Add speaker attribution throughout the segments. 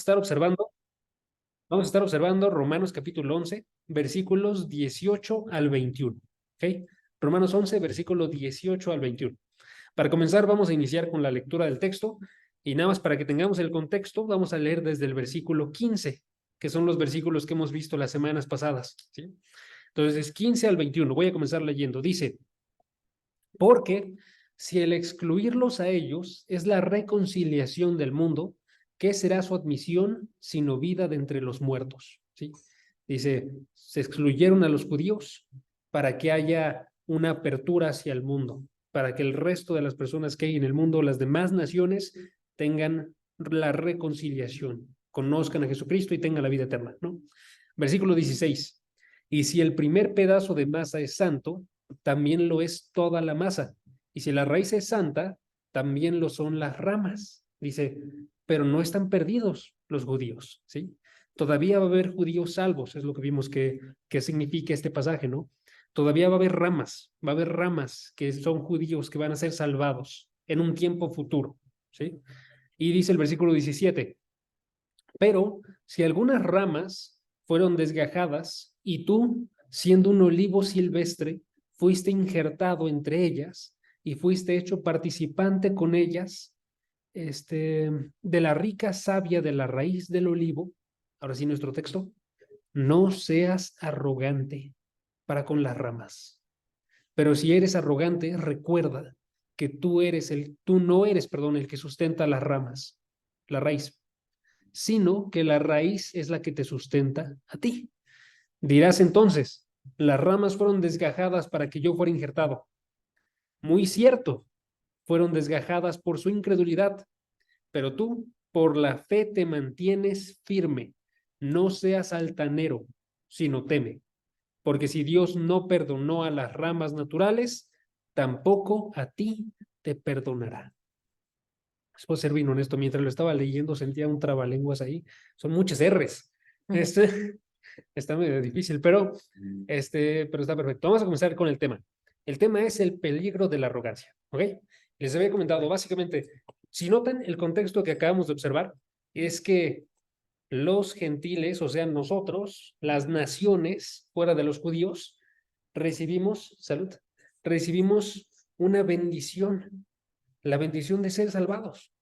Speaker 1: Vamos a estar observando Romanos capítulo 11, versículos 18 al 21. ¿Ok? Romanos 11, versículo 18 al 21. Para comenzar, vamos a iniciar con la lectura del texto y nada más para que tengamos el contexto, vamos a leer desde el versículo 15, que son los versículos que hemos visto las semanas pasadas, ¿sí? Entonces, 15 al 21, voy a comenzar leyendo. Dice, porque si el excluirlos a ellos es la reconciliación del mundo, ¿qué será su admisión sino vida de entre los muertos? ¿Sí? Dice, se excluyeron a los judíos para que haya una apertura hacia el mundo, para que el resto de las personas que hay en el mundo, las demás naciones, tengan la reconciliación, conozcan a Jesucristo y tengan la vida eterna, ¿no? Versículo 16. Y si el primer pedazo de masa es santo, también lo es toda la masa. Y si la raíz es santa, también lo son las ramas. Dice, pero no están perdidos los judíos, ¿sí? Todavía va a haber judíos salvos, es lo que vimos que significa este pasaje, ¿no? Todavía va a haber ramas que son judíos que van a ser salvados en un tiempo futuro, ¿sí? Y dice el versículo 17, pero si algunas ramas fueron desgajadas y tú, siendo un olivo silvestre, fuiste injertado entre ellas y fuiste hecho participante con ellas, de la rica savia de la raíz del olivo. Ahora sí, nuestro texto. No seas arrogante para con las ramas. Pero si eres arrogante, recuerda que tú no eres, perdón, el que sustenta las ramas, la raíz, sino que la raíz es la que te sustenta a ti. Dirás entonces, las ramas fueron desgajadas para que yo fuera injertado. Muy cierto, fueron desgajadas por su incredulidad, pero tú por la fe te mantienes firme. No seas altanero, sino teme, porque si Dios no perdonó a las ramas naturales, tampoco a ti te perdonará. Puedo ser bien honesto, mientras lo estaba leyendo sentía un trabalenguas ahí. Son muchas R's. Está medio difícil, pero está perfecto. Vamos a comenzar con el tema. El tema es el peligro de la arrogancia, ¿ok? Les había comentado, básicamente, si notan, el contexto que acabamos de observar es que los gentiles, o sea, nosotros, las naciones fuera de los judíos, recibimos una bendición, la bendición de ser salvados.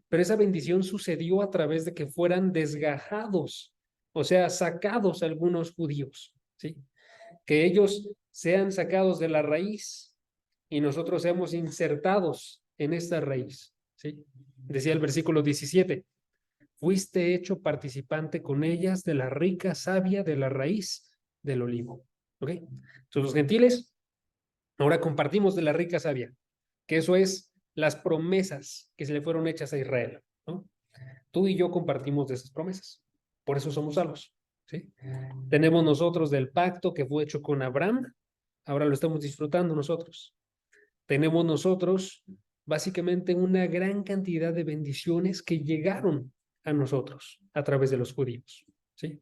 Speaker 1: Pero esa bendición sucedió a través de que fueran desgajados, o sea, sacados algunos judíos, ¿sí? Que ellos sean sacados de la raíz y nosotros seamos insertados en esta raíz, ¿sí? Decía el versículo 17, fuiste hecho participante con ellas de la rica savia de la raíz del olivo, ¿ok? Entonces los gentiles ahora compartimos de la rica savia, que eso es las promesas que se le fueron hechas a Israel, ¿no? Tú y yo compartimos de esas promesas, por eso somos salvos, ¿sí? Tenemos nosotros del pacto que fue hecho con Abraham, ahora lo estamos disfrutando nosotros. Tenemos nosotros básicamente una gran cantidad de bendiciones que llegaron a nosotros a través de los judíos, ¿sí?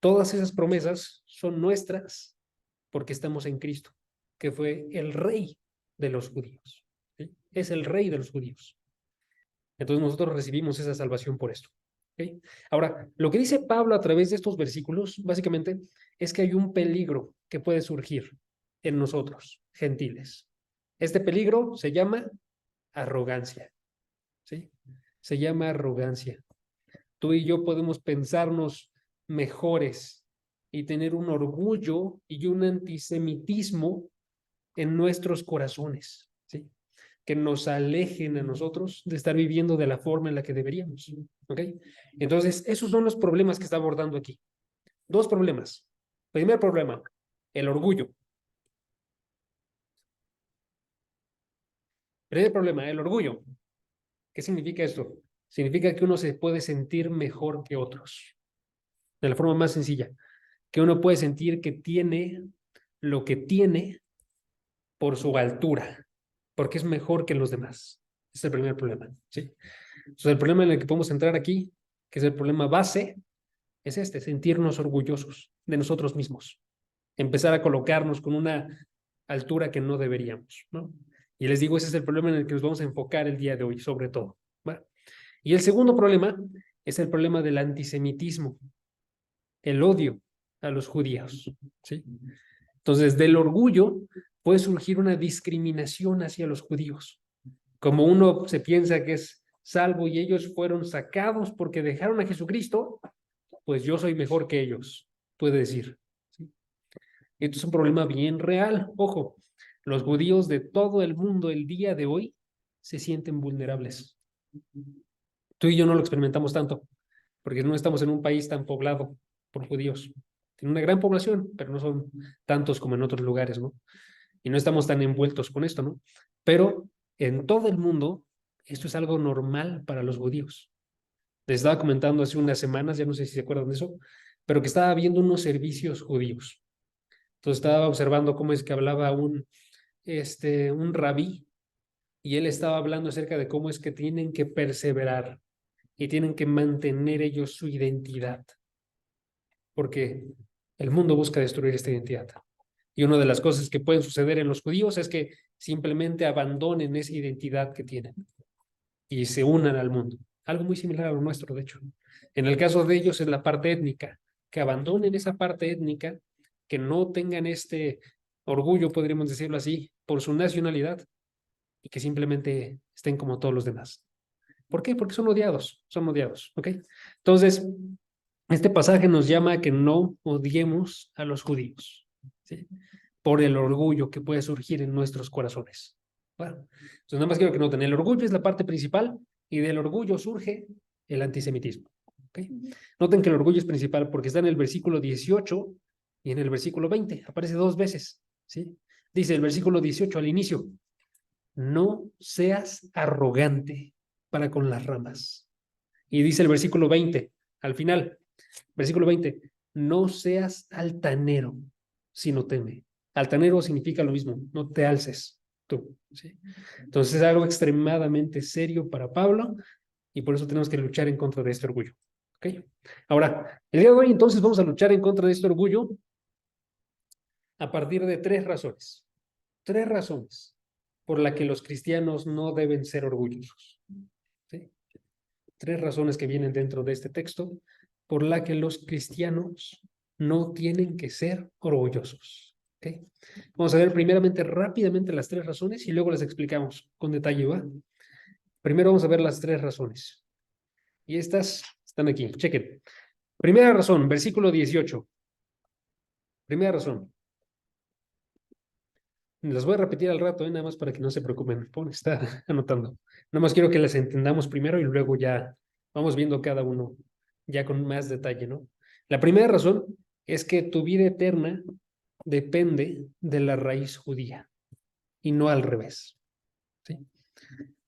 Speaker 1: Todas esas promesas son nuestras porque estamos en Cristo, que fue el rey de los judíos, ¿sí? Es el rey de los judíos. Entonces nosotros recibimos esa salvación por esto, ¿okay? Ahora, lo que dice Pablo a través de estos versículos, básicamente, es que hay un peligro que puede surgir en nosotros, gentiles. Este peligro se llama arrogancia, ¿sí? Se llama arrogancia. Tú y yo podemos pensarnos mejores y tener un orgullo y un antisemitismo en nuestros corazones, ¿sí? Que nos alejen a nosotros de estar viviendo de la forma en la que deberíamos, ¿ok? Entonces, esos son los problemas que está abordando aquí. Dos problemas. Primer problema, el orgullo. Primer problema, el orgullo. ¿Qué significa esto? Significa que uno se puede sentir mejor que otros. De la forma más sencilla. Que uno puede sentir que tiene lo que tiene por su altura, porque es mejor que los demás. Ese es el primer problema, ¿sí? Entonces, el problema en el que podemos entrar aquí, que es el problema base, es sentirnos orgullosos de nosotros mismos. Empezar a colocarnos con una altura que no deberíamos, ¿no? Y les digo, ese es el problema en el que nos vamos a enfocar el día de hoy, sobre todo, ¿va? Y el segundo problema Es el problema del antisemitismo, el odio a los judíos, ¿sí? Entonces, del orgullo puede surgir una discriminación hacia los judíos. Como uno se piensa que es salvo y ellos fueron sacados porque dejaron a Jesucristo, pues yo soy mejor que ellos, puede decir. ¿Sí? Esto es un problema bien real. Ojo, los judíos de todo el mundo el día de hoy se sienten vulnerables. Tú y yo no lo experimentamos tanto, porque no estamos en un país tan poblado por judíos. Tiene una gran población, pero no son tantos como en otros lugares, ¿no? Y no estamos tan envueltos con esto, ¿no? Pero en todo el mundo, esto es algo normal para los judíos. Les estaba comentando hace unas semanas, ya no sé si se acuerdan de eso, pero que estaba viendo unos servicios judíos. Entonces estaba observando cómo es que hablaba un rabí y él estaba hablando acerca de cómo es que tienen que perseverar y tienen que mantener ellos su identidad, porque el mundo busca destruir esta identidad. Y una de las cosas que pueden suceder en los judíos es que simplemente abandonen esa identidad que tienen y se unan al mundo. Algo muy similar a lo nuestro, de hecho. En el caso de ellos es la parte étnica, que abandonen esa parte étnica, que no tengan este orgullo, podríamos decirlo así, por su nacionalidad y que simplemente estén como todos los demás. ¿Por qué? Porque son odiados, ¿ok? Entonces, este pasaje nos llama a que no odiemos a los judíos, ¿sí? Por el orgullo que puede surgir en nuestros corazones. Bueno, entonces nada más quiero que noten, el orgullo es la parte principal y del orgullo surge el antisemitismo. ¿Okay? Noten que el orgullo es principal porque está en el versículo 18 y en el versículo 20, aparece dos veces, ¿sí? Dice el versículo 18 al inicio, no seas arrogante para con las ramas. Y dice el versículo 20, al final, versículo 20, no seas altanero, sino teme. Altanero significa lo mismo, no te alces tú. ¿Sí? Entonces es algo extremadamente serio para Pablo y por eso tenemos que luchar en contra de este orgullo. ¿Okay? Ahora, el día de hoy entonces vamos a luchar en contra de este orgullo a partir de tres razones. Tres razones por las que los cristianos no deben ser orgullosos. ¿Sí? Tres razones que vienen dentro de este texto por la que los cristianos no tienen que ser orgullosos. ¿Okay? Vamos a ver primeramente rápidamente las tres razones y luego las explicamos con detalle, ¿va? Primero vamos a ver las tres razones. Y estas están aquí, chequen. Primera razón, versículo 18. Primera razón. Las voy a repetir al rato, nada más para que no se preocupen. Está anotando. Nada más quiero que las entendamos primero y luego ya vamos viendo cada uno ya con más detalle, ¿no? La primera razón es que tu vida eterna depende de la raíz judía y no al revés. ¿Sí?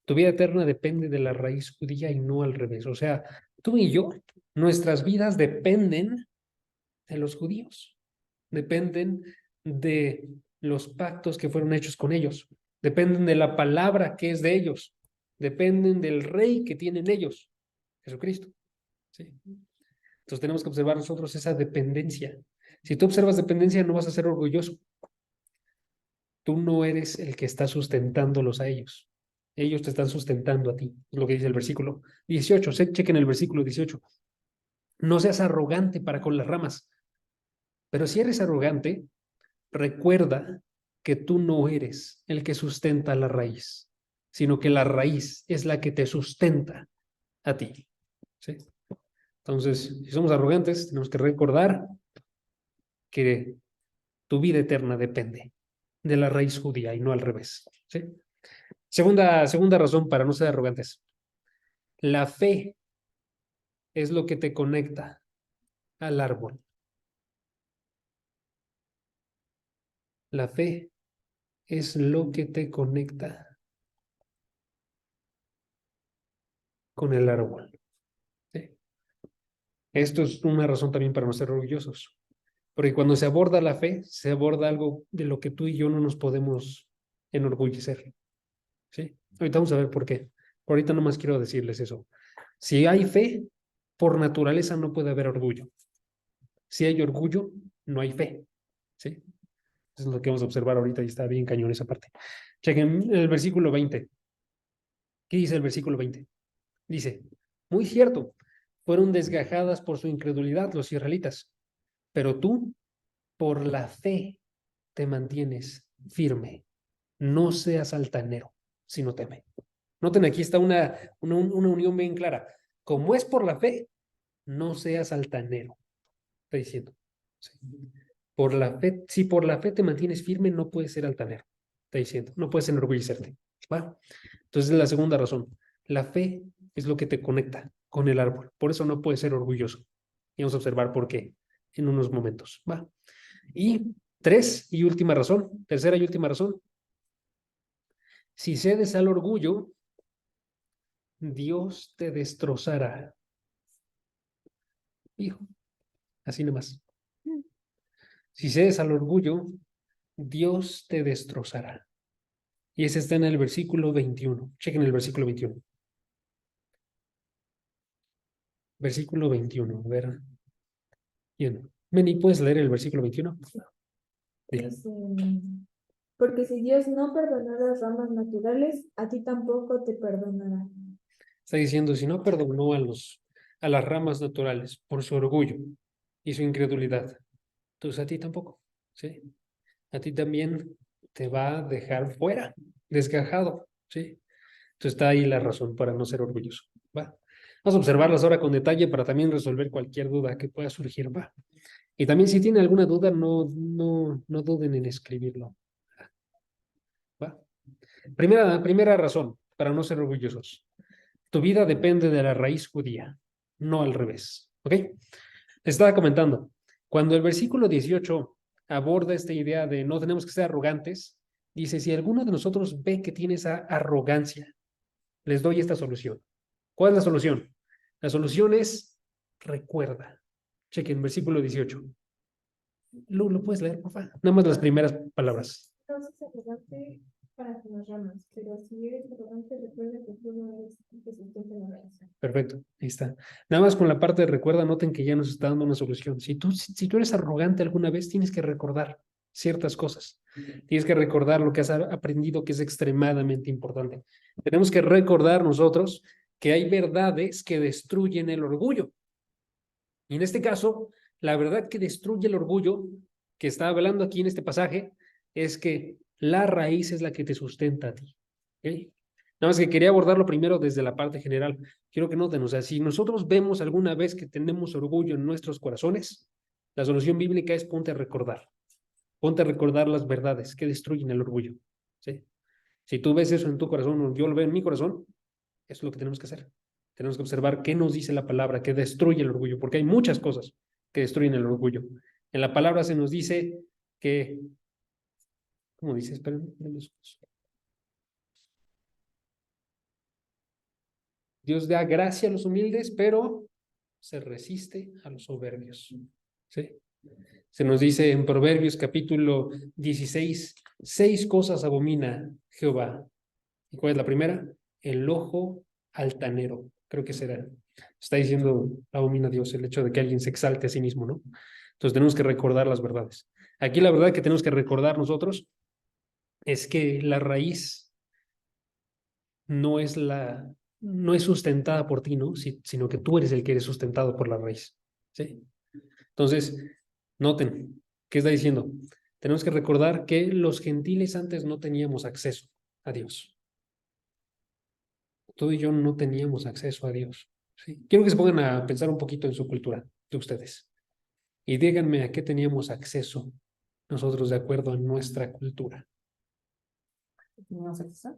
Speaker 1: Tu vida eterna depende de la raíz judía y no al revés. O sea, tú y yo, nuestras vidas dependen de los judíos, dependen de los pactos que fueron hechos con ellos, dependen de la palabra que es de ellos, dependen del rey que tienen ellos, Jesucristo. ¿Sí? Entonces tenemos que observar nosotros esa dependencia. Si tú observas dependencia, no vas a ser orgulloso. Tú no eres el que está sustentándolos a ellos. Ellos te están sustentando a ti. Es lo que dice el versículo 18. Chequen el versículo 18. No seas arrogante para con las ramas. Pero si eres arrogante, recuerda que tú no eres el que sustenta la raíz, sino que la raíz es la que te sustenta a ti. ¿Sí? Entonces, si somos arrogantes, tenemos que recordar que tu vida eterna depende de la raíz judía y no al revés. ¿Sí? Segunda razón para no ser arrogantes. La fe es lo que te conecta al árbol. La fe es lo que te conecta con el árbol. ¿Sí? Esto es una razón también para no ser orgullosos. Porque cuando se aborda la fe, se aborda algo de lo que tú y yo no nos podemos enorgullecer. ¿Sí? Ahorita vamos a ver por qué. Por ahorita nomás quiero decirles eso. Si hay fe, por naturaleza no puede haber orgullo. Si hay orgullo, no hay fe. ¿Sí? Eso es lo que vamos a observar ahorita y está bien cañón esa parte. Chequen el versículo 20. ¿Qué dice el versículo 20? Dice, muy cierto, fueron desgajadas por su incredulidad, los israelitas. Pero tú, por la fe, te mantienes firme. No seas altanero, sino teme. Noten, aquí está una unión bien clara. Como es por la fe, no seas altanero. Está diciendo. Sí. Por la fe, si por la fe te mantienes firme, no puedes ser altanero. Está diciendo. No puedes enorgullecerte. ¿Va? Entonces, la segunda razón. La fe es lo que te conecta con el árbol. Por eso no puedes ser orgulloso. Y vamos a observar por qué en unos momentos. ¿Va? Y tercera y última razón. Si cedes al orgullo, Dios te destrozará. Hijo, así nomás. Si cedes al orgullo, Dios te destrozará. Y ese está en el versículo 21. Chequen el versículo 21. Versículo 21. A ver. Bien. Meni, ¿puedes leer el versículo 21?
Speaker 2: Dice, porque si Dios no perdonó las ramas naturales, a ti tampoco te perdonará.
Speaker 1: Está diciendo, si no perdonó a las ramas naturales por su orgullo y su incredulidad, entonces a ti tampoco, ¿sí? A ti también te va a dejar fuera, desgajado, ¿sí? Entonces está ahí la razón para no ser orgulloso, ¿va? Vamos a observarlas ahora con detalle para también resolver cualquier duda que pueda surgir, ¿va? Y también si tienen alguna duda, no duden en escribirlo, ¿va? Primera razón para no ser orgullosos. Tu vida depende de la raíz judía, no al revés, ¿ok? Estaba comentando, cuando el versículo 18 aborda esta idea de no tenemos que ser arrogantes, dice, si alguno de nosotros ve que tiene esa arrogancia, les doy esta solución. ¿Cuál es la solución? La solución es recuerda. Chequen, versículo 18. ¿Lo puedes leer, por favor? Nada más las primeras palabras.
Speaker 2: No seas arrogante para con las ramas, pero si eres arrogante, recuerda que tú no eres el que sustenta la raíz.
Speaker 1: Perfecto, ahí está. Nada más con la parte de recuerda, noten que ya nos está dando una solución. Si tú eres arrogante alguna vez, tienes que recordar ciertas cosas. Tienes que recordar lo que has aprendido, que es extremadamente importante. Tenemos que recordar nosotros que hay verdades que destruyen el orgullo. Y en este caso, la verdad que destruye el orgullo, que está hablando aquí en este pasaje, es que la raíz es la que te sustenta a ti. ¿Okay? Nada más que quería abordarlo primero desde la parte general. Quiero que noten, o sea, si nosotros vemos alguna vez que tenemos orgullo en nuestros corazones, la solución bíblica es ponte a recordar. Ponte a recordar las verdades que destruyen el orgullo. ¿Sí? Si tú ves eso en tu corazón, o yo lo veo en mi corazón, eso es lo que tenemos que hacer. Tenemos que observar qué nos dice la palabra que destruye el orgullo, porque hay muchas cosas que destruyen el orgullo. En la palabra se nos dice que, ¿cómo dice? Esperen, Dios da gracia a los humildes, pero se resiste a los soberbios. ¿Sí? Se nos dice en Proverbios capítulo 16, 6 cosas abomina Jehová. ¿Y cuál es la primera? El ojo altanero. Creo que será. Está diciendo, abomina Dios el hecho de que alguien se exalte a sí mismo, ¿no? Entonces tenemos que recordar las verdades. Aquí la verdad que tenemos que recordar nosotros es que la raíz no es no es sustentada por ti, ¿no? Sino que tú eres el que eres sustentado por la raíz. ¿Sí? Entonces, noten, ¿qué está diciendo? Tenemos que recordar que los gentiles antes no teníamos acceso a Dios. Tú y yo no teníamos acceso a Dios. ¿Sí? Quiero que se pongan a pensar un poquito en su cultura de ustedes y díganme a qué teníamos acceso nosotros de acuerdo a nuestra cultura.
Speaker 3: ¿Teníamos acceso?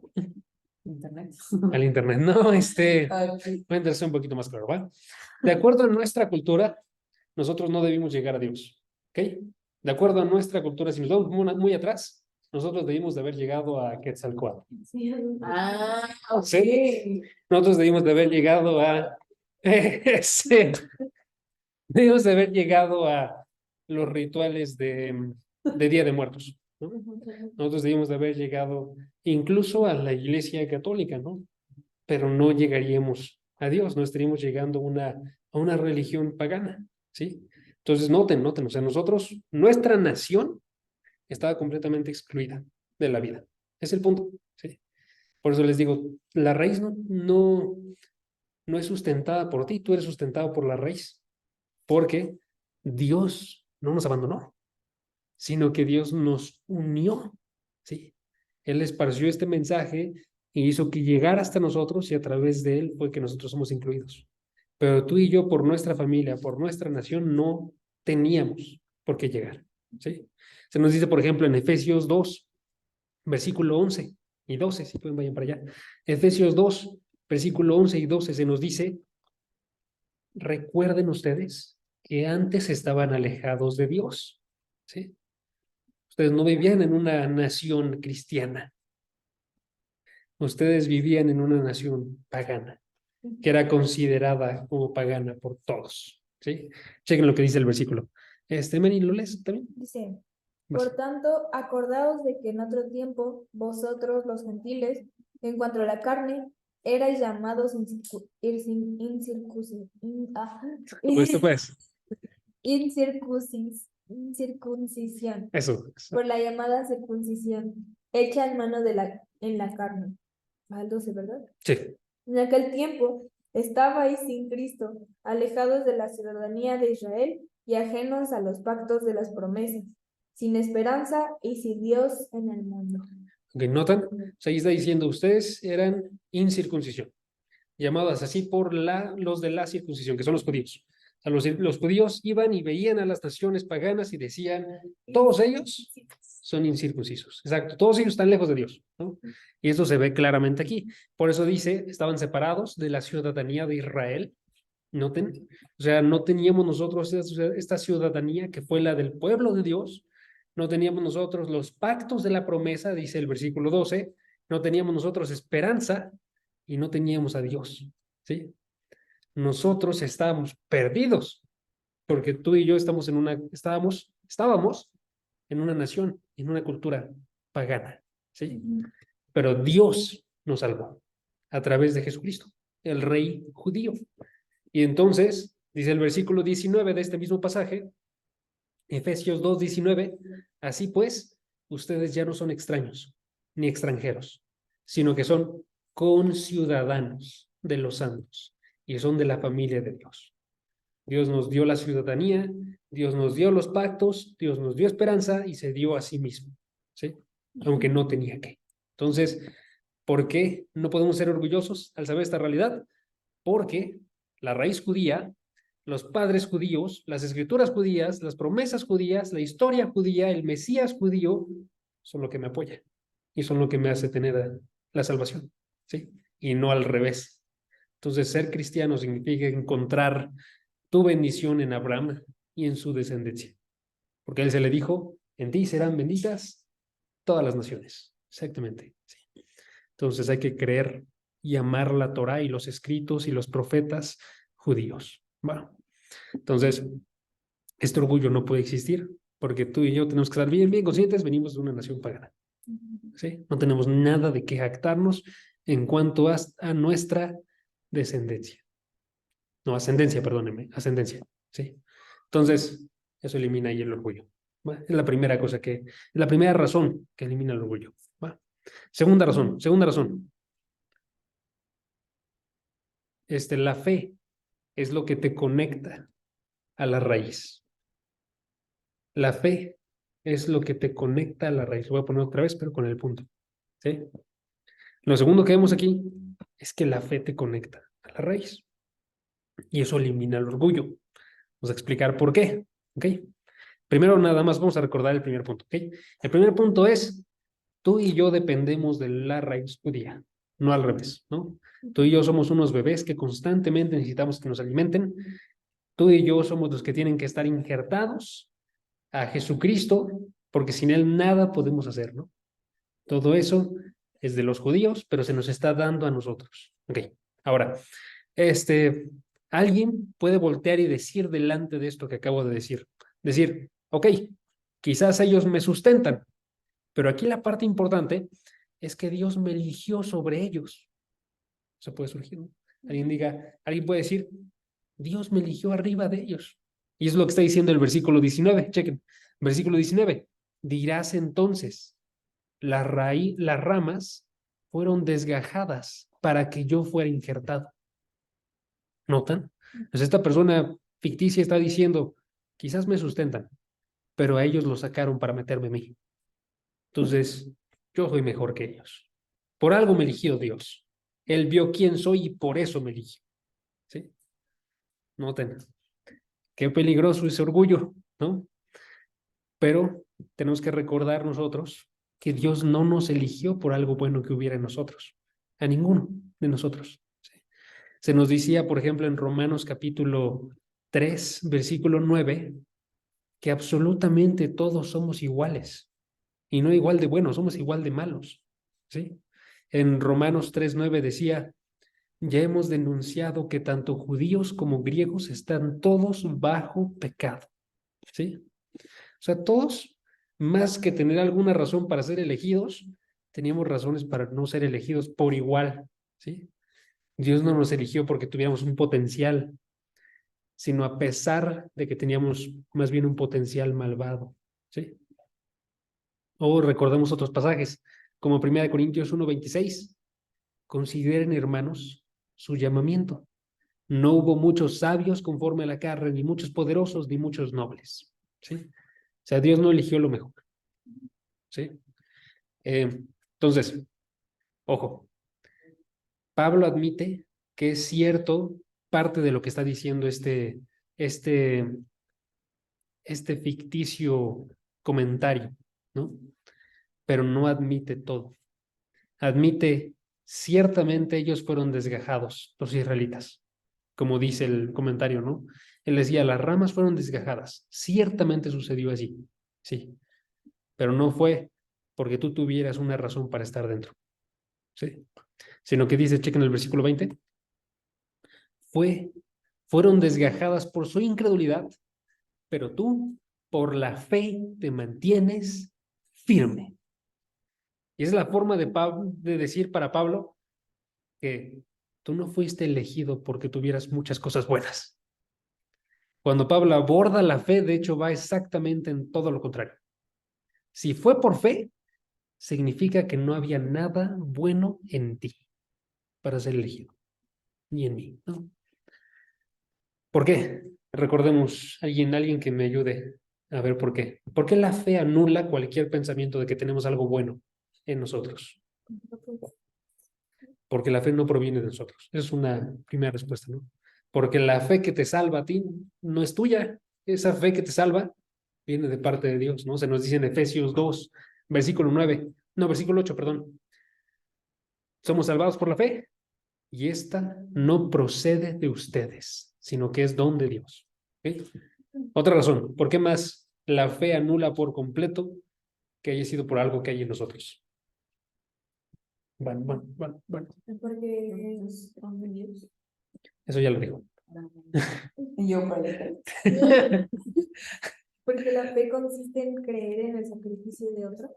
Speaker 3: Internet.
Speaker 1: Al internet. No, voy a entenderse un poquito más claro, ¿va? De acuerdo a nuestra cultura, nosotros no debimos llegar a Dios, ¿ok? De acuerdo a nuestra cultura, si nos vamos muy atrás, nosotros debimos de haber llegado a Quetzalcóatl.
Speaker 2: Sí,
Speaker 3: Ok.
Speaker 1: ¿Sí? Nosotros debimos de haber llegado a... debimos de haber llegado a los rituales de Día de Muertos, ¿no? Nosotros debimos de haber llegado incluso a la Iglesia Católica, ¿no? Pero no llegaríamos a Dios, no estaríamos llegando a una religión pagana, ¿sí? Entonces noten, o sea, nuestra nación estaba completamente excluida de la vida. Es el punto, ¿sí? Por eso les digo, la raíz no es sustentada por ti, tú eres sustentado por la raíz, porque Dios no nos abandonó, sino que Dios nos unió, ¿sí? Él esparció este mensaje y hizo que llegara hasta nosotros y a través de él fue que nosotros somos incluidos. Pero tú y yo, por nuestra familia, por nuestra nación, no teníamos por qué llegar, ¿sí? Se nos dice, por ejemplo, en Efesios 2, versículo 11 y 12, si pueden vayan para allá. Efesios 2, versículo 11 y 12 se nos dice, recuerden ustedes que antes estaban alejados de Dios, ¿sí? Ustedes no vivían en una nación cristiana. Ustedes vivían en una nación pagana, que era considerada como pagana por todos, ¿sí? Chequen lo que dice el versículo. Mary, ¿lo lees también?
Speaker 2: Dice,
Speaker 1: Vas.
Speaker 2: por tanto, acordaos de que en otro tiempo, vosotros los gentiles, en cuanto a la carne, erais llamados
Speaker 1: Pues.
Speaker 2: incircuncisión,
Speaker 1: Eso.
Speaker 2: por la llamada circuncisión, hecha en mano en la carne. Al 12, ¿verdad?
Speaker 1: Sí.
Speaker 2: En aquel tiempo estabais sin Cristo, alejados de la ciudadanía de Israel y ajenos a los pactos de las promesas, sin esperanza y sin Dios en el mundo.
Speaker 1: ¿Ok? ¿Notan? O sea, ahí está diciendo, ustedes eran incircuncisión, llamadas así por los de la circuncisión, que son los judíos. O sea, los judíos iban y veían a las naciones paganas y decían, todos ellos son incircuncisos. Exacto, todos ellos están lejos de Dios, ¿no? Y eso se ve claramente aquí. Por eso dice, estaban separados de la ciudadanía de Israel. Noten, o sea, no teníamos nosotros esta ciudadanía que fue la del pueblo de Dios, no teníamos nosotros los pactos de la promesa, dice el versículo 12, no teníamos nosotros esperanza y no teníamos a Dios, ¿sí? Nosotros estábamos perdidos, porque tú y yo estábamos en una nación, en una cultura pagana, ¿sí? Pero Dios nos salvó a través de Jesucristo, el rey judío. Y entonces, dice el versículo 19 de este mismo pasaje, Efesios 2:19, así pues, ustedes ya no son extraños ni extranjeros, sino que son conciudadanos de los santos y son de la familia de Dios. Dios nos dio la ciudadanía, Dios nos dio los pactos, Dios nos dio esperanza y se dio a sí mismo, ¿sí? Aunque no tenía que. Entonces, ¿por qué no podemos ser orgullosos al saber esta realidad? Porque la raíz judía, los padres judíos, las escrituras judías, las promesas judías, la historia judía, el Mesías judío, son lo que me apoya y son lo que me hace tener la salvación, ¿sí? Y no al revés. Entonces, ser cristiano significa encontrar tu bendición en Abraham y en su descendencia. Porque a él se le dijo, en ti serán benditas todas las naciones. Exactamente. Sí. Entonces hay que creer y amar la Torá y los escritos y los profetas judíos. Bueno, entonces, este orgullo no puede existir porque tú y yo tenemos que estar bien, bien conscientes, venimos de una nación pagana. ¿Sí? No tenemos nada de qué jactarnos en cuanto a nuestra descendencia. No, ascendencia, perdónenme, ascendencia. ¿Sí? Entonces, eso elimina ahí el orgullo. ¿Va? Es la primera cosa es la primera razón que elimina el orgullo. ¿Va? Segunda razón. La fe es lo que te conecta a la raíz. La fe es lo que te conecta a la raíz. Lo voy a poner otra vez, pero con el punto. ¿Sí? Lo segundo que vemos aquí es que la fe te conecta a la raíz. Y eso elimina el orgullo. Vamos a explicar por qué. ¿Ok? Primero, nada más vamos a recordar el primer punto. ¿Ok? El primer punto es, tú y yo dependemos de la raíz judía, no al revés, ¿no? Tú y yo somos unos bebés que constantemente necesitamos que nos alimenten. Tú y yo somos los que tienen que estar injertados a Jesucristo, porque sin Él nada podemos hacer, ¿no? Todo eso es de los judíos, pero se nos está dando a nosotros. Ok, ahora, alguien puede voltear y decir delante de esto que acabo de decir, ok, quizás ellos me sustentan, pero aquí la parte importante es que Dios me eligió sobre ellos. Se puede surgir, ¿no? Alguien puede decir, Dios me eligió arriba de ellos. Y es lo que está diciendo el versículo 19. Chequen, versículo 19. Dirás entonces, las ramas fueron desgajadas para que yo fuera injertado. ¿Notan? Pues esta persona ficticia está diciendo, quizás me sustentan, pero a ellos lo sacaron para meterme a mí. Entonces, yo soy mejor que ellos. Por algo me eligió Dios. Él vio quién soy y por eso me eligió. ¿Sí? Noten, qué peligroso ese orgullo, ¿no? Pero tenemos que recordar nosotros que Dios no nos eligió por algo bueno que hubiera en nosotros, a ninguno de nosotros. ¿Sí? Se nos decía, por ejemplo, en Romanos capítulo 3, versículo 9, que absolutamente todos somos iguales, y no igual de buenos, somos igual de malos. ¿Sí? En Romanos 3:9 decía, ya hemos denunciado que tanto judíos como griegos están todos bajo pecado. ¿Sí? O sea, todos, más que tener alguna razón para ser elegidos, teníamos razones para no ser elegidos por igual. ¿Sí? Dios no nos eligió porque tuviéramos un potencial, sino a pesar de que teníamos más bien un potencial malvado. ¿Sí? O recordemos otros pasajes, como 1 Corintios 1:26. Consideren, hermanos, su llamamiento. No hubo muchos sabios conforme a la carne, ni muchos poderosos, ni muchos nobles. ¿Sí? O sea, Dios no eligió lo mejor. ¿Sí? Entonces, ojo, Pablo admite que es cierto parte de lo que está diciendo este ficticio comentario, ¿no? Pero no admite todo. Admite, ciertamente ellos fueron desgajados, los israelitas, como dice el comentario, ¿no? Él decía, las ramas fueron desgajadas. Ciertamente sucedió así, sí, pero no fue porque tú tuvieras una razón para estar dentro, ¿sí? Sino que dice, chequen el versículo 20, fueron desgajadas por su incredulidad, pero tú, por la fe, te mantienes firme. Y esa es la forma de decir para Pablo que tú no fuiste elegido porque tuvieras muchas cosas buenas. Cuando Pablo aborda la fe, de hecho, va exactamente en todo lo contrario. Si fue por fe, significa que no había nada bueno en ti para ser elegido, ni en mí, ¿no? ¿Por qué? Recordemos, alguien que me ayude a ver por qué. ¿Por qué la fe anula cualquier pensamiento de que tenemos algo bueno en nosotros? Porque la fe no proviene de nosotros. Esa es una primera respuesta, ¿no? Porque la fe que te salva a ti no es tuya. Esa fe que te salva viene de parte de Dios, ¿no? Se nos dice en Efesios 2, versículo 9, no, versículo 8, perdón. Somos salvados por la fe y esta no procede de ustedes, sino que es don de Dios. ¿Okay? Otra razón, ¿por qué más la fe anula por completo que haya sido por algo que hay en nosotros? Bueno.
Speaker 2: Porque es don de Dios.
Speaker 1: Eso ya lo dijo.
Speaker 3: Y yo para
Speaker 2: Porque la fe consiste en creer en el sacrificio de otro,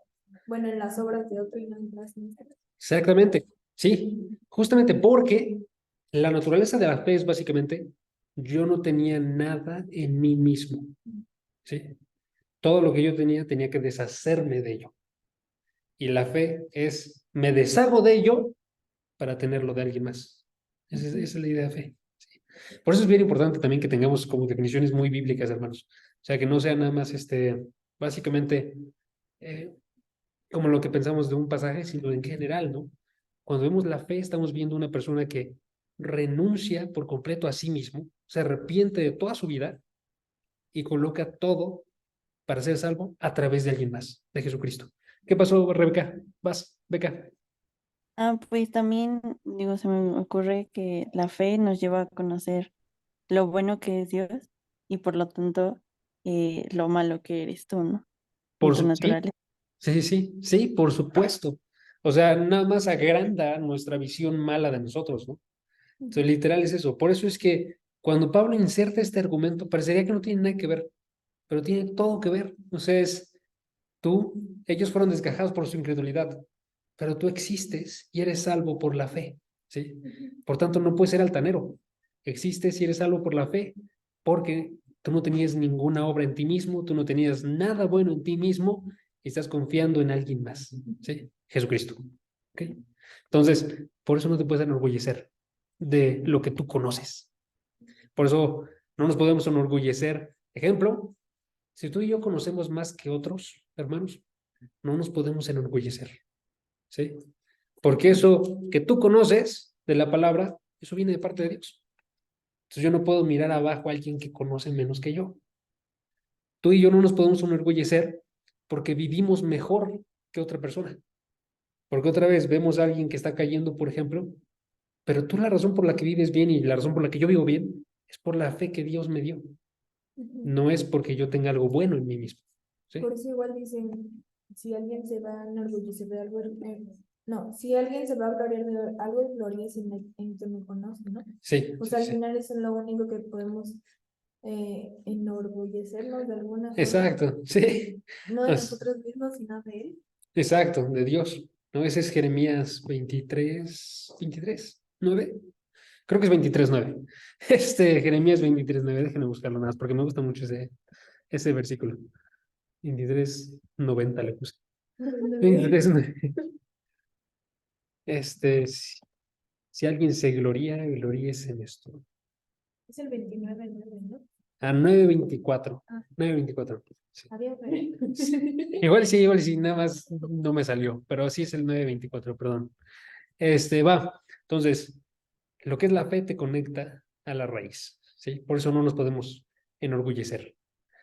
Speaker 2: bueno, en las obras de otro y no en las nuestras.
Speaker 1: Exactamente, sí, justamente porque la naturaleza de la fe es básicamente, yo no tenía nada en mí mismo, ¿sí? Todo lo que yo tenía que deshacerme de ello. Y la fe es, me deshago de ello para tenerlo de alguien más. Esa es la idea de fe. ¿Sí? Por eso es bien importante también que tengamos como definiciones muy bíblicas, hermanos. O sea, que no sea nada más, básicamente, como lo que pensamos de un pasaje, sino en general, ¿no? Cuando vemos la fe, estamos viendo una persona que renuncia por completo a sí mismo, se arrepiente de toda su vida y coloca todo para ser salvo a través de alguien más, de Jesucristo. ¿Qué pasó, Rebeca? Vas, Beca.
Speaker 4: Pues también, digo, se me ocurre que la fe nos lleva a conocer lo bueno que es Dios y por lo tanto lo malo que eres tú, ¿no? Y tu
Speaker 1: Sí,
Speaker 4: naturaleza.
Speaker 1: sí, por supuesto. O sea, nada más agranda nuestra visión mala de nosotros, ¿no? Entonces, literal es eso. Por eso es que cuando Pablo inserta este argumento, parecería que no tiene nada que ver, pero tiene todo que ver. O sea, ellos fueron desgajados por su incredulidad, pero tú existes y eres salvo por la fe, ¿sí? Por tanto, no puedes ser altanero. Existes y eres salvo por la fe, porque tú no tenías ninguna obra en ti mismo, tú no tenías nada bueno en ti mismo y estás confiando en alguien más, ¿sí? Jesucristo, ¿ok? Entonces, por eso no te puedes enorgullecer de lo que tú conoces, Por eso no nos podemos enorgullecer. Ejemplo, si tú y yo conocemos más que otros hermanos, no nos podemos enorgullecer, ¿sí? Porque eso que tú conoces de la palabra, eso viene de parte de Dios. Entonces yo no puedo mirar abajo a alguien que conoce menos que yo. Tú y yo no nos podemos enorgullecer porque vivimos mejor que otra persona. Porque otra vez vemos a alguien que está cayendo, por ejemplo, pero tú la razón por la que vives bien y la razón por la que yo vivo bien es por la fe que Dios me dio.
Speaker 2: Ujú.
Speaker 1: No es porque yo tenga algo bueno en mí mismo, ¿sí?
Speaker 2: Por eso igual dicen, si alguien se va a enorgullecer de algo, no, si alguien se va a gloriar de algo, gloríese en que me conoce, ¿no?
Speaker 1: Sí,
Speaker 2: O
Speaker 1: sí,
Speaker 2: sea, al
Speaker 1: sí.
Speaker 2: final eso es lo único que podemos enorgullecernos de alguna forma.
Speaker 1: Exacto, sí.
Speaker 2: No de
Speaker 1: As-
Speaker 2: nosotros mismos, sino de él.
Speaker 1: Exacto, de Dios. ¿No? Ese es Jeremías 23, 9. Creo que es 23:9. Jeremías 23:9, déjenme buscarlo nada más, porque me gusta mucho ese versículo. 23:90 le puse. 23:9. Si alguien se gloríese en esto.
Speaker 2: Es el 29:9, ¿no?
Speaker 1: A 9:24.
Speaker 2: Ah.
Speaker 1: 9:24. Sí.
Speaker 2: Había fe.
Speaker 1: Igual sí, nada más no me salió, pero sí es el 9:24, perdón. Va. Entonces, lo que es la fe te conecta a la raíz, ¿sí? Por eso no nos podemos enorgullecer.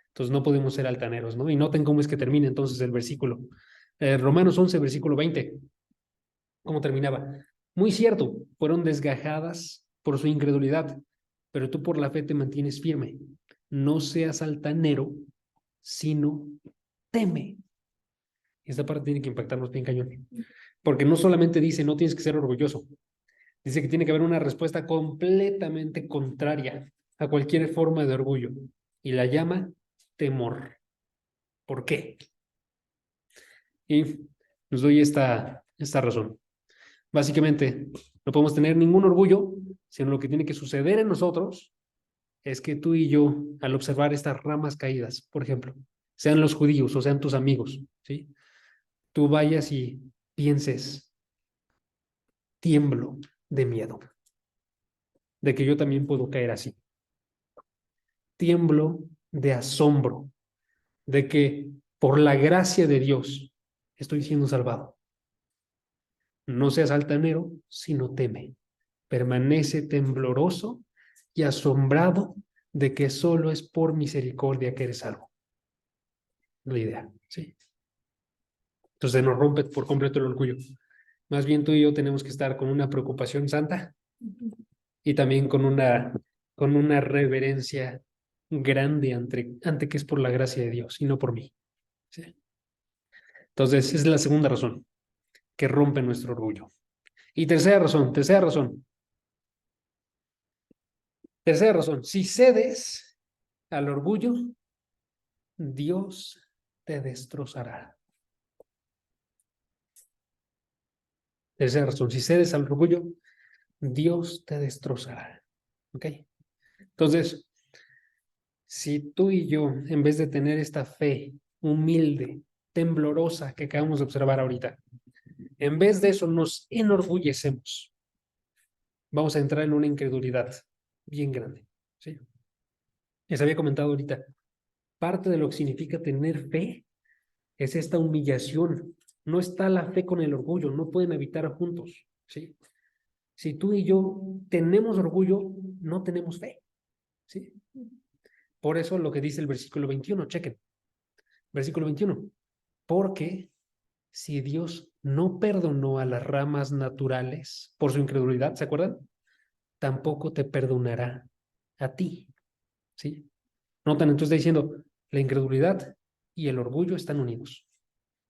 Speaker 1: Entonces, no podemos ser altaneros, ¿no? Y noten cómo es que termina entonces el versículo. Romanos 11, versículo 20. ¿Cómo terminaba? Muy cierto, fueron desgajadas por su incredulidad, pero tú por la fe te mantienes firme. No seas altanero, sino teme. Esta parte tiene que impactarnos bien cañón. Porque no solamente dice no tienes que ser orgulloso, dice que tiene que haber una respuesta completamente contraria a cualquier forma de orgullo. Y la llama temor. ¿Por qué? Y nos doy esta razón. Básicamente, no podemos tener ningún orgullo, sino lo que tiene que suceder en nosotros es que tú y yo, al observar estas ramas caídas, por ejemplo, sean los judíos o sean tus amigos, ¿sí? Tú vayas y pienses, tiemblo de miedo, de que yo también puedo caer así. Tiemblo de asombro, de que por la gracia de Dios estoy siendo salvado. No seas altanero, sino teme. Permanece tembloroso y asombrado de que solo es por misericordia que eres salvo. La idea, ¿sí? Entonces nos rompe por completo el orgullo. Más bien tú y yo tenemos que estar con una preocupación santa y también con una reverencia grande ante que es por la gracia de Dios y no por mí, ¿sí? Entonces, esa es la segunda razón que rompe nuestro orgullo. Y tercera razón, si cedes al orgullo, Dios te destrozará. Tercera razón, si cedes al orgullo, Dios te destrozará. ¿Ok? Entonces, si tú y yo, en vez de tener esta fe humilde, temblorosa que acabamos de observar ahorita, en vez de eso nos enorgullecemos, vamos a entrar en una incredulidad bien grande, ¿sí? Les había comentado ahorita, parte de lo que significa tener fe es esta humillación. No está la fe con el orgullo, no pueden habitar juntos, ¿sí? Si tú y yo tenemos orgullo, no tenemos fe, ¿sí? Por eso lo que dice el versículo 21, chequen. Versículo 21. Porque si Dios no perdonó a las ramas naturales por su incredulidad, ¿se acuerdan? Tampoco te perdonará a ti, ¿sí? Notan, entonces está diciendo, la incredulidad y el orgullo están unidos.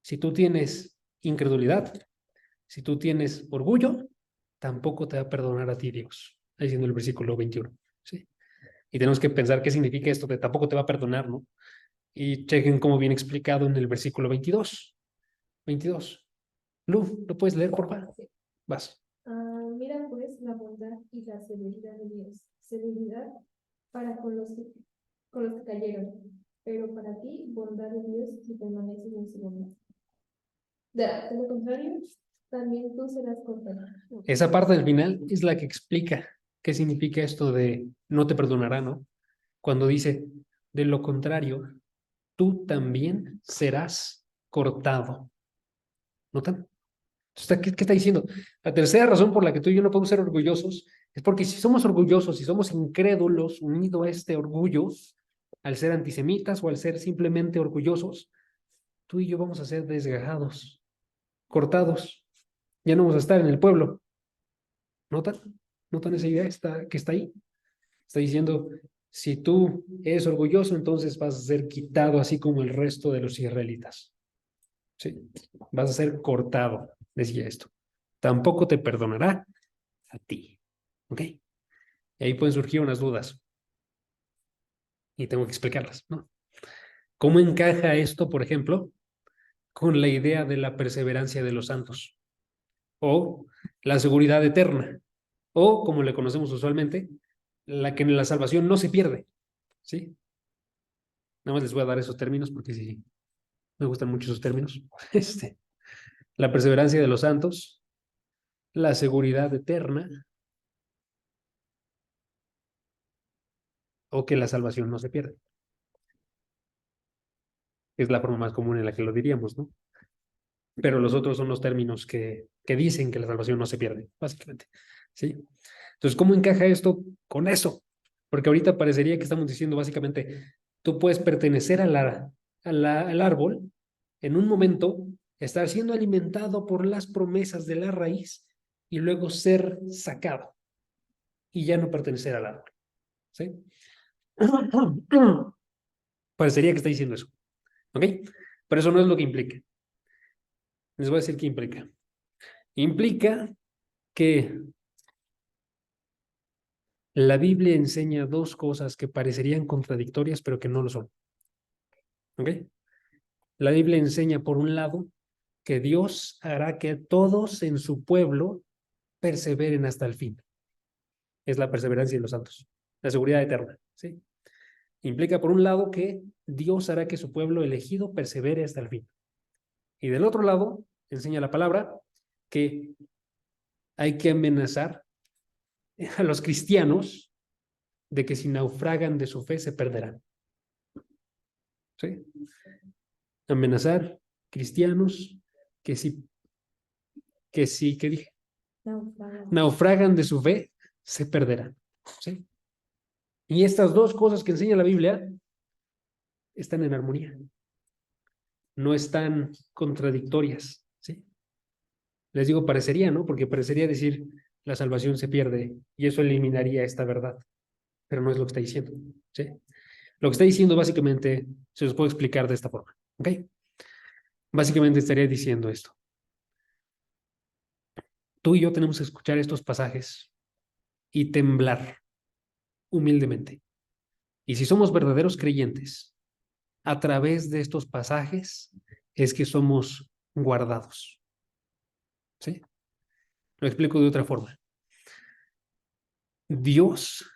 Speaker 1: Si tú tienes incredulidad, si tú tienes orgullo, tampoco te va a perdonar a ti Dios. Está diciendo el versículo 21, ¿sí? Y tenemos que pensar qué significa esto de tampoco te va a perdonar, ¿no? Y chequen cómo viene explicado en el versículo 22. 22. Lu, ¿lo puedes leer, por favor? Vas.
Speaker 2: Mira pues la bondad y la severidad de Dios. Severidad para con los que cayeron, pero para ti, bondad de Dios si permaneces en su bondad. De lo contrario, también tú serás cortado.
Speaker 1: Esa parte del final es la que explica qué significa esto de no te perdonará, ¿no? Cuando dice, de lo contrario, tú también serás cortado. ¿Notan? ¿Qué está diciendo? La tercera razón por la que tú y yo no podemos ser orgullosos es porque si somos orgullosos, si somos incrédulos unidos a este orgullo, al ser antisemitas o al ser simplemente orgullosos, tú y yo vamos a ser desgajados, cortados. Ya no vamos a estar en el pueblo. ¿Notan? ¿Notan esa idea que está ahí? Está diciendo, si tú eres orgulloso, entonces vas a ser quitado así como el resto de los israelitas. ¿Sí? Vas a ser cortado, decía esto. Tampoco te perdonará a ti. ¿Ok? Y ahí pueden surgir unas dudas. Y tengo que explicarlas, ¿no? ¿Cómo encaja esto, por ejemplo, con la idea de la perseverancia de los santos? O la seguridad eterna. O, como le conocemos usualmente, la que en la salvación no se pierde. ¿Sí? Nada más les voy a dar esos términos porque sí, me gustan mucho esos términos. La perseverancia de los santos, la seguridad eterna, o que la salvación no se pierde. Es la forma más común en la que lo diríamos, ¿no? Pero los otros son los términos que dicen que la salvación no se pierde, básicamente. ¿Sí? Entonces, ¿cómo encaja esto con eso? Porque ahorita parecería que estamos diciendo básicamente, tú puedes pertenecer al árbol, en un momento, estar siendo alimentado por las promesas de la raíz y luego ser sacado y ya no pertenecer al árbol. ¿Sí? Parecería que está diciendo eso. ¿Ok? Pero eso no es lo que implica. Les voy a decir qué implica. Implica que la Biblia enseña dos cosas que parecerían contradictorias, pero que no lo son. ¿Ok? La Biblia enseña, por un lado, que Dios hará que todos en su pueblo perseveren hasta el fin. Es la perseverancia de los santos, la seguridad eterna. ¿Sí? Implica, por un lado, que Dios hará que su pueblo elegido persevere hasta el fin. Y del otro lado, enseña la palabra que hay que amenazar a los cristianos de que si naufragan de su fe se perderán. ¿Sí? Amenazar cristianos que si, ¿qué dije? Naufragan de su fe, se perderán. ¿Sí? Y estas dos cosas que enseña la Biblia están en armonía. No están contradictorias. ¿Sí? Les digo parecería, ¿no? Porque parecería decir la salvación se pierde y eso eliminaría esta verdad. Pero no es lo que está diciendo. ¿Sí? Lo que está diciendo básicamente se los puedo explicar de esta forma. ¿Ok? Básicamente estaría diciendo esto. Tú y yo tenemos que escuchar estos pasajes y temblar humildemente. Y si somos verdaderos creyentes, a través de estos pasajes es que somos guardados. ¿Sí? Lo explico de otra forma. Dios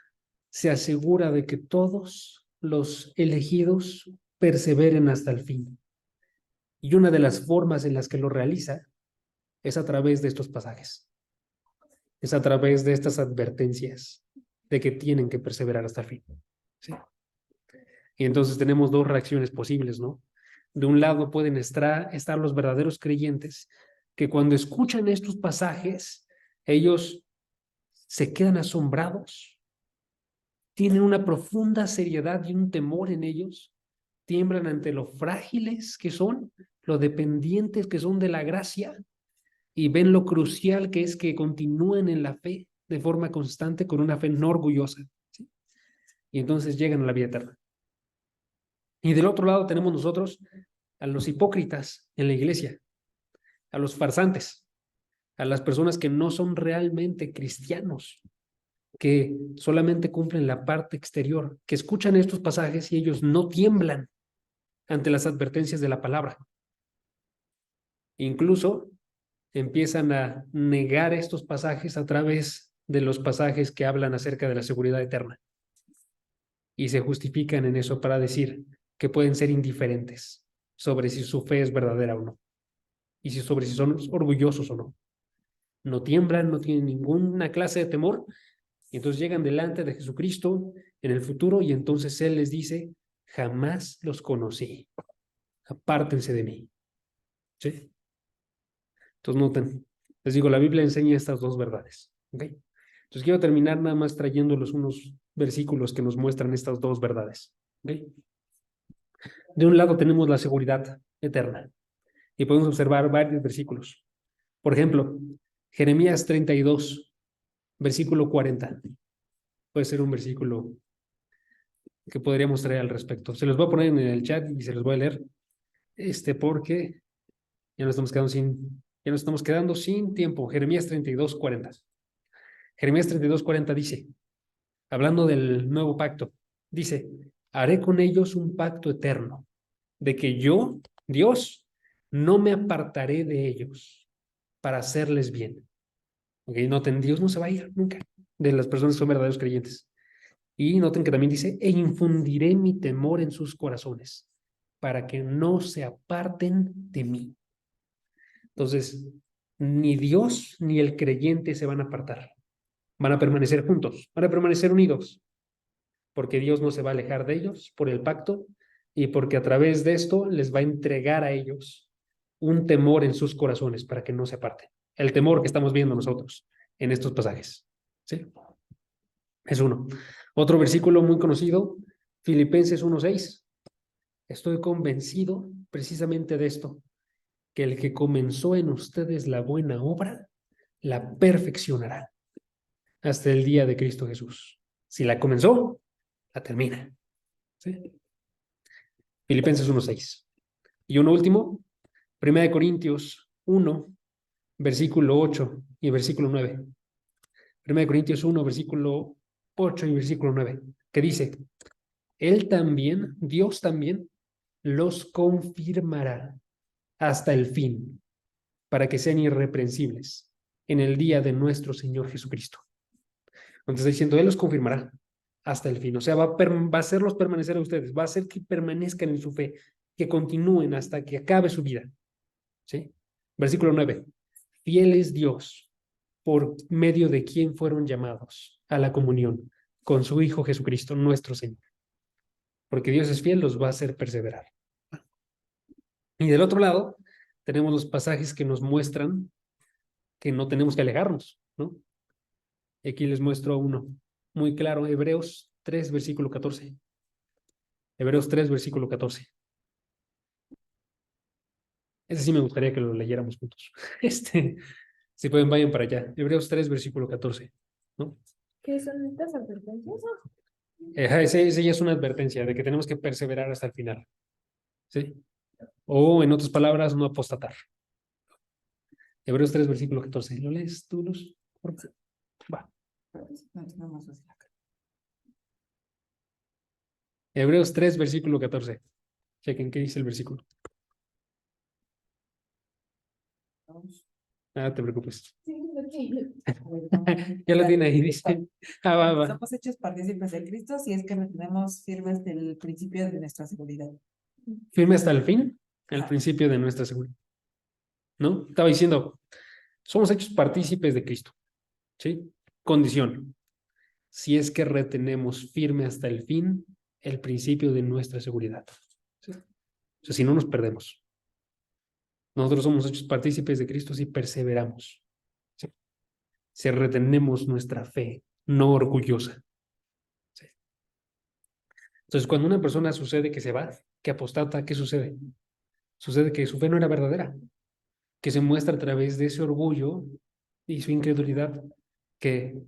Speaker 1: se asegura de que todos los elegidos perseveren hasta el fin. Y una de las formas en las que lo realiza es a través de estos pasajes. Es a través de estas advertencias de que tienen que perseverar hasta el fin. ¿Sí? Y entonces tenemos dos reacciones posibles, ¿no? De un lado pueden estar los verdaderos creyentes que cuando escuchan estos pasajes, ellos se quedan asombrados, tienen una profunda seriedad y un temor en ellos, tiemblan ante lo frágiles que son, lo dependientes que son de la gracia y ven lo crucial que es que continúen en la fe de forma constante con una fe no orgullosa. ¿Sí? Y entonces llegan a la vida eterna. Y del otro lado tenemos nosotros a los hipócritas en la iglesia, a los farsantes, a las personas que no son realmente cristianos, que solamente cumplen la parte exterior, que escuchan estos pasajes y ellos no tiemblan ante las advertencias de la palabra. Incluso empiezan a negar estos pasajes a través de los pasajes que hablan acerca de la seguridad eterna. Y se justifican en eso para decir que pueden ser indiferentes sobre si su fe es verdadera o no. Y sobre si son orgullosos o no. No tiemblan, no tienen ninguna clase de temor Y entonces llegan delante de Jesucristo en el futuro y entonces Él les dice, jamás los conocí, apártense de mí. ¿Sí? Entonces noten, les digo, la Biblia enseña estas dos verdades. ¿Ok? Entonces quiero terminar nada más trayéndolos unos versículos que nos muestran estas dos verdades. ¿Ok? De un lado tenemos la seguridad eterna y podemos observar varios versículos. Por ejemplo, Jeremías 32, versículo 40. Puede ser un versículo que podríamos traer al respecto. Se los voy a poner en el chat y se los voy a leer, porque ya nos estamos quedando sin tiempo. Jeremías 32, 40. Jeremías 32, 40 dice, hablando del nuevo pacto, dice, haré con ellos un pacto eterno, de que yo, Dios, no me apartaré de ellos para hacerles bien. Ok, noten, Dios no se va a ir nunca de las personas que son verdaderos creyentes. Y noten que también dice, e infundiré mi temor en sus corazones, para que no se aparten de mí. Entonces, ni Dios ni el creyente se van a apartar. Van a permanecer juntos, van a permanecer unidos, porque Dios no se va a alejar de ellos por el pacto y porque a través de esto les va a entregar a ellos un temor en sus corazones para que no se aparten. El temor que estamos viendo nosotros en estos pasajes. ¿Sí? Es uno. Otro versículo muy conocido, Filipenses 1:6. Estoy convencido precisamente de esto, que el que comenzó en ustedes la buena obra, la perfeccionará hasta el día de Cristo Jesús. Si la comenzó, la termina. ¿Sí? Filipenses 1:6. Y uno último, 1 Corintios 1, versículo 8 y versículo 9. 1 Corintios 1, versículo 8 y versículo 9, que dice, Él también, Dios también, los confirmará hasta el fin, para que sean irreprensibles en el día de nuestro Señor Jesucristo. Entonces está diciendo, Él los confirmará hasta el fin. O sea, va a hacerlos permanecer a ustedes, va a hacer que permanezcan en su fe, que continúen hasta que acabe su vida. ¿Sí? Versículo 9. Fiel es Dios, por medio de quien fueron llamados a la comunión con su Hijo Jesucristo, nuestro Señor. Porque Dios es fiel, los va a hacer perseverar. Y del otro lado, tenemos los pasajes que nos muestran que no tenemos que alejarnos, ¿no? Y aquí les muestro uno muy claro, Hebreos 3, versículo 14. Hebreos 3, versículo 14. Ese sí me gustaría que lo leyéramos juntos. Si pueden, vayan para allá. Hebreos 3, versículo 14, ¿no?
Speaker 2: ¿Qué son estas advertencias?
Speaker 1: Ese ya es una advertencia de que tenemos que perseverar hasta el final. ¿Sí? O, en otras palabras, no apostatar. Hebreos 3, versículo 14. ¿Lo lees tú, Luz? Va. Hebreos 3, versículo 14. Chequen qué dice el versículo. Ah, te preocupes. Ya lo tiene ahí, dice. Va.
Speaker 3: Somos hechos partícipes de Cristo si es que nos tenemos firmes del principio de nuestra seguridad.
Speaker 1: Firme hasta el fin, el principio de nuestra seguridad. ¿No? Estaba diciendo, somos hechos partícipes de Cristo. ¿Sí? Condición. Si es que retenemos firme hasta el fin el principio de nuestra seguridad. ¿Sí? O sea, si no nos perdemos. Nosotros somos hechos partícipes de Cristo si perseveramos. ¿Sí? Si retenemos nuestra fe no orgullosa. ¿Sí? Entonces, cuando una persona sucede que se va, que apostata, ¿qué sucede? Sucede que su fe no era verdadera, que se muestra a través de ese orgullo y su incredulidad, que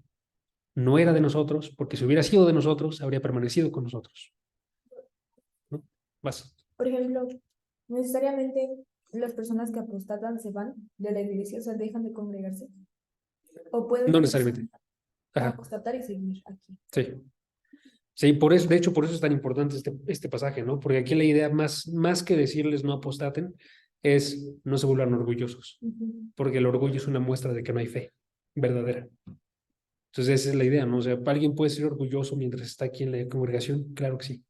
Speaker 1: no era de nosotros, porque si hubiera sido de nosotros, habría permanecido con nosotros. ¿No? Vas.
Speaker 2: Por ejemplo, necesariamente las personas que apostatan se van de la iglesia, o sea, dejan de congregarse. O pueden
Speaker 1: No necesariamente. Ajá.
Speaker 2: apostatar y seguir aquí.
Speaker 1: Sí. Sí, por eso, de hecho, por eso es tan importante este pasaje, ¿no? Porque aquí la idea más que decirles no apostaten es no se vuelvan orgullosos, porque el orgullo es una muestra de que no hay fe verdadera. Entonces esa es la idea, ¿no? O sea, ¿alguien puede ser orgulloso mientras está aquí en la congregación? Claro que sí.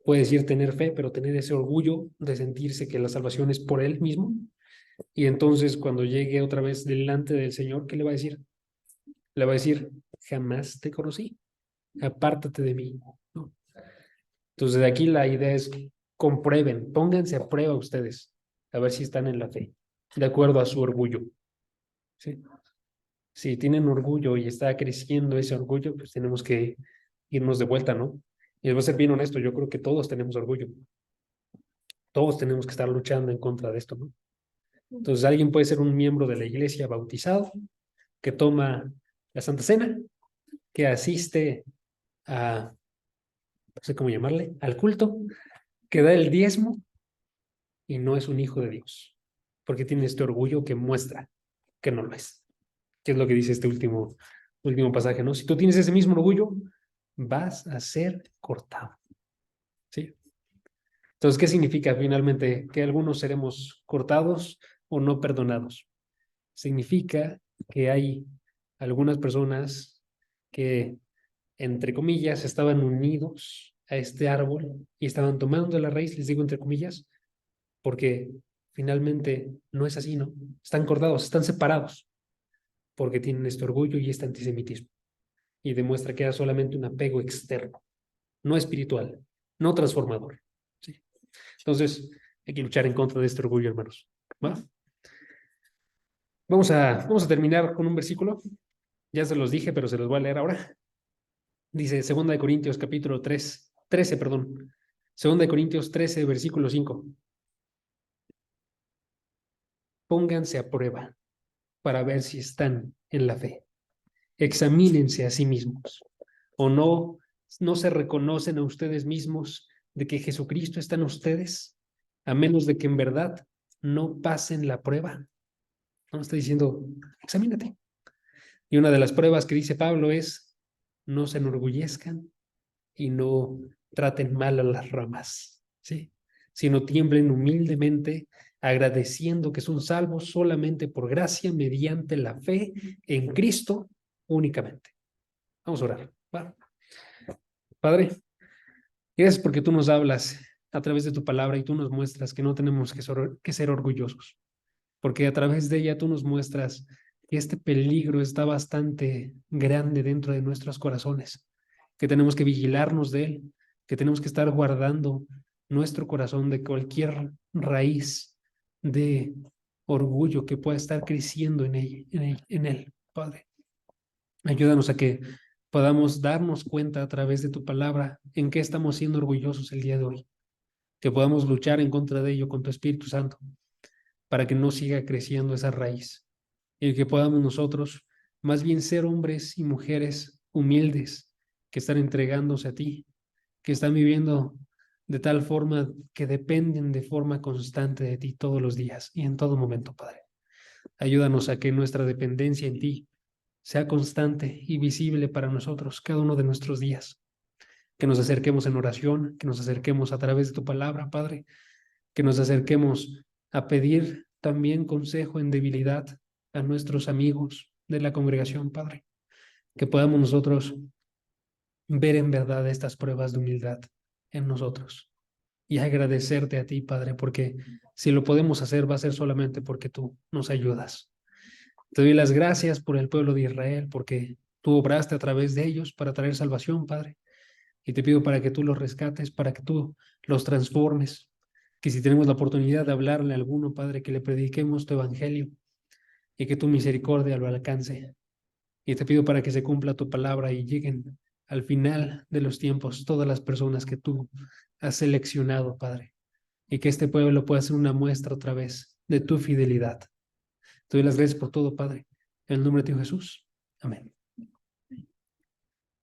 Speaker 1: Puede decir tener fe, pero tener ese orgullo de sentirse que la salvación es por él mismo. Y entonces cuando llegue otra vez delante del Señor, ¿qué le va a decir? Le va a decir, jamás te conocí, apártate de mí, ¿no? Entonces, de aquí la idea es comprueben, pónganse a prueba ustedes, a ver si están en la fe, de acuerdo a su orgullo, ¿sí? Si tienen orgullo y está creciendo ese orgullo, pues tenemos que irnos de vuelta, ¿no? Y les voy a ser bien honesto, yo creo que todos tenemos orgullo. Todos tenemos que estar luchando en contra de esto, ¿no? Entonces, alguien puede ser un miembro de la iglesia bautizado, que toma la Santa Cena, que asiste a, no sé cómo llamarle, al culto, que da el diezmo y no es un hijo de Dios, porque tiene este orgullo que muestra que no lo es. ¿Qué es lo que dice este último pasaje, no? Si tú tienes ese mismo orgullo, vas a ser cortado, ¿sí? Entonces, ¿qué significa finalmente? Que algunos seremos cortados o no perdonados. Significa que hay algunas personas que, entre comillas, estaban unidos a este árbol y estaban tomando la raíz, les digo entre comillas, porque finalmente no es así, ¿no? Están cortados, están separados, porque tienen este orgullo y este antisemitismo. Y demuestra que era solamente un apego externo, no espiritual, no transformador, ¿sí? Entonces, hay que luchar en contra de este orgullo, hermanos. ¿Va? Vamos a terminar con un versículo. Ya se los dije, pero se los voy a leer ahora. Dice 2 Corintios capítulo 13, perdón. 2 Corintios 13, versículo 5. Pónganse a prueba para ver si están en la fe. Examínense a sí mismos. ¿O no se reconocen a ustedes mismos de que Jesucristo está en ustedes? A menos de que en verdad no pasen la prueba. No está diciendo, examínate. Y una de las pruebas que dice Pablo es, no se enorgullezcan y no traten mal a las ramas, ¿sí? Sino tiemblen humildemente, agradeciendo que son salvos solamente por gracia, mediante la fe en Cristo únicamente. Vamos a orar, ¿va? Padre, gracias porque tú nos hablas a través de tu palabra y tú nos muestras que no tenemos que ser orgullosos, porque a través de ella tú nos muestras que este peligro está bastante grande dentro de nuestros corazones, que tenemos que vigilarnos de él, que tenemos que estar guardando nuestro corazón de cualquier raíz de orgullo que pueda estar creciendo en él, Padre. Ayúdanos a que podamos darnos cuenta a través de tu palabra en qué estamos siendo orgullosos el día de hoy, que podamos luchar en contra de ello con tu Espíritu Santo, para que no siga creciendo esa raíz y que podamos nosotros más bien ser hombres y mujeres humildes que están entregándose a ti, que están viviendo de tal forma que dependen de forma constante de ti todos los días y en todo momento, Padre. Ayúdanos a que nuestra dependencia en ti sea constante y visible para nosotros cada uno de nuestros días. Que nos acerquemos en oración, que nos acerquemos a través de tu palabra, Padre, que nos acerquemos a pedir también consejo en debilidad a nuestros amigos de la congregación, Padre, que podamos nosotros ver en verdad estas pruebas de humildad en nosotros y agradecerte a ti, Padre, porque si lo podemos hacer va a ser solamente porque tú nos ayudas. Te doy las gracias por el pueblo de Israel, porque tú obraste a través de ellos para traer salvación, Padre, y te pido para que tú los rescates, para que tú los transformes, que si tenemos la oportunidad de hablarle a alguno, Padre, que le prediquemos tu evangelio y que tu misericordia lo alcance. Y te pido para que se cumpla tu palabra y lleguen al final de los tiempos todas las personas que tú has seleccionado, Padre, y que este pueblo pueda ser una muestra otra vez de tu fidelidad. Te doy las gracias por todo, Padre. En el nombre de Jesús. Amén.